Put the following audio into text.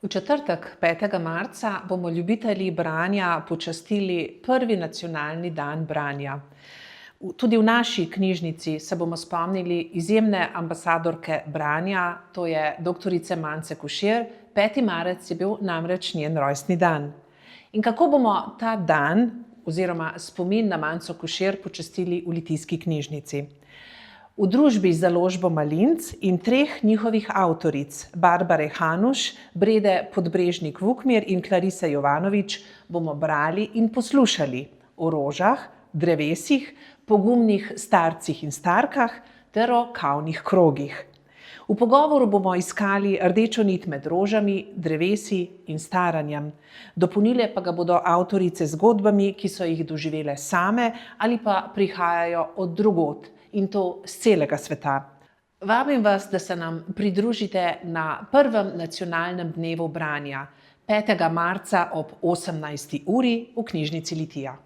V četrtek, 5. marca, bomo ljubitelji branja počastili prvi nacionalni dan branja. Tudi v naši knjižnici se bomo spomnili izjemne ambasadorke branja, to je doktorice Mance Košir. 5. marec je bil namreč njen rojstni dan. In kako bomo ta dan oziroma spomin na Manco Košir počastili v Litijski knjižnici? V družbi z založbo Malinc in treh njihovih avtoric, Barbare Hanuš, Brede Podbrežnik-Vukmir in Klarise Jovanovič, bomo brali in poslušali o rožah, drevesih, pogumnih starcih in starkah ter o kavnih krogih. V pogovoru bomo iskali rdečo nit med rožami, drevesi in staranjem. Dopolnile pa ga bodo avtorice z zgodbami, ki so jih doživele same ali pa prihajajo od drugod, in to z celega sveta. Vabim vas, da se nam pridružite na prvem nacionalnem dnevu branja, 5. marca ob 18. uri v knjižnici Litija.